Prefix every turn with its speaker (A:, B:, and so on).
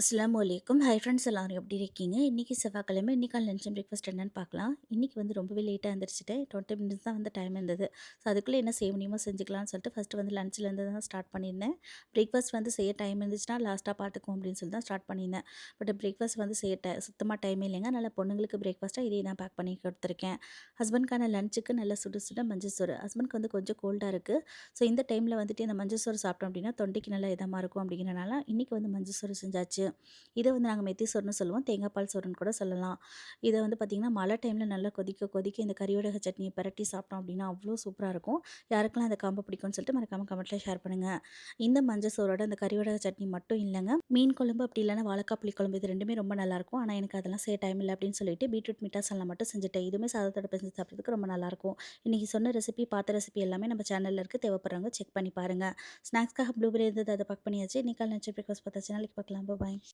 A: அஸ்ஸலாமு அலைக்கும். Hi friends எல்லாரும் எப்படி இருக்கீங்க? இன்னைக்கு செவ்வாய்க்கிழமை. இன்னைக்கான லஞ்ச் அண்ட் பிரேக்ஃபாஸ்ட் என்னன்னு பார்க்கலாம். இன்னைக்கு வந்து ரொம்பவே லேட்டா எந்திரிச்சுட்டேன். 20 மினிட்ஸ் தான் வந்து டைம் இருந்தது. ஸோ அதுக்குள்ளே என்ன செய்ய முடியுமோ செஞ்சுக்கலாம்னு சொல்லிட்டு ஃபர்ஸ்ட்டு வந்து லஞ்ச்லேருந்து தான் ஸ்டார்ட் பண்ணியிருந்தேன். பிரேக்ஃபாஸ்ட் வந்து செய்ய டைம் இருந்துச்சுன்னா லாஸ்ட்டாக பார்த்துக்குவோம் அப்படின்னு சொல்லி தான் ஸ்டார்ட் பண்ணியிருந்தேன். பட் பிரேக்ஃபாஸ்ட் வந்து செய்ய சுத்தமாக டைமே இல்லைங்க. அதனால் பொண்ணுங்களுக்கு பிரேக்ஃபாஸ்ட்டாக இதே தான் பேக் பண்ணி கொடுத்துருக்கேன். ஹஸ்பண்ட்க்கான லஞ்சுக்கு நல்லா சுட சுட மஞ்சள் சோறு. ஹஸ்பண்ட்க்கு வந்து கொஞ்சம் கோல்டாக இருக்குது. ஸோ இந்த டைமில் வந்துட்டு இந்த மஞ்சள் சோறு சாப்பிட்டோம் அப்படின்னா தொண்டைக்கு நல்லா இதமாக இருக்கும் அப்படிங்கிறனால இன்றைக்கி வந்து மஞ்சள் சோறு செஞ்சாச்சு. இதை வந்து நாங்கள் மெத்தி சோறுன்னு சொல்லுவோம். தேங்காய் பால் சோறுன்னு கூட சொல்லலாம். இதை வந்து பார்த்திங்கன்னா மழை டைமில் நல்லா கொதிக்க கொதிக்க இந்த கறிவடக சட்னியை பிரட்டி சாப்பிட்டோம் அப்படின்னா அவ்வளோ சூப்பராக இருக்கும். யாருக்கெல்லாம் அந்த காம்போ பிடிக்கும்னு சொல்லிட்டு மறக்காம கமெண்ட்டில் ஷேர் பண்ணுங்கள். இந்த மஞ்சள் சோறோட அந்த கறிவடக சட்னி மட்டும் இல்லைங்க, மீன் குழம்பு அப்படி இல்லைன்னா வாழைக்காய் புளிக்குழம்பு இது ரெண்டுமே ரொம்ப நல்லாயிருக்கும். ஆனால் எனக்கு அதெல்லாம் செய்ய டைம் இல்லை அப்படின்னு சொல்லிட்டு பீட்ரூட் மிட்டாசெல்லாம் மட்டும் செஞ்சுட்டேன். இதுவுமே சாதத்தோட பிசைஞ்சு சாப்பிட்றதுக்கு ரொம்ப நல்லாயிருக்கும். இன்றைக்கி சொன்ன ரெசிபி பார்த்த ரெசிபி எல்லாமே நம்ம சேனலில் இருக்குது. தேவைப்படுறவங்க செக் பண்ணி பாருங்கள். ஸ்நாக்ஸ்க்காக ப்ளூபெரி இருந்தது, அதை பேக் பண்ணியாச்சு. இன்னைக்கு லஞ்ச் பிரேக்ஃபாஸ்ட் பார்த்தாச்சு. நாளைக்கு பார்க்கலாம். பாய்.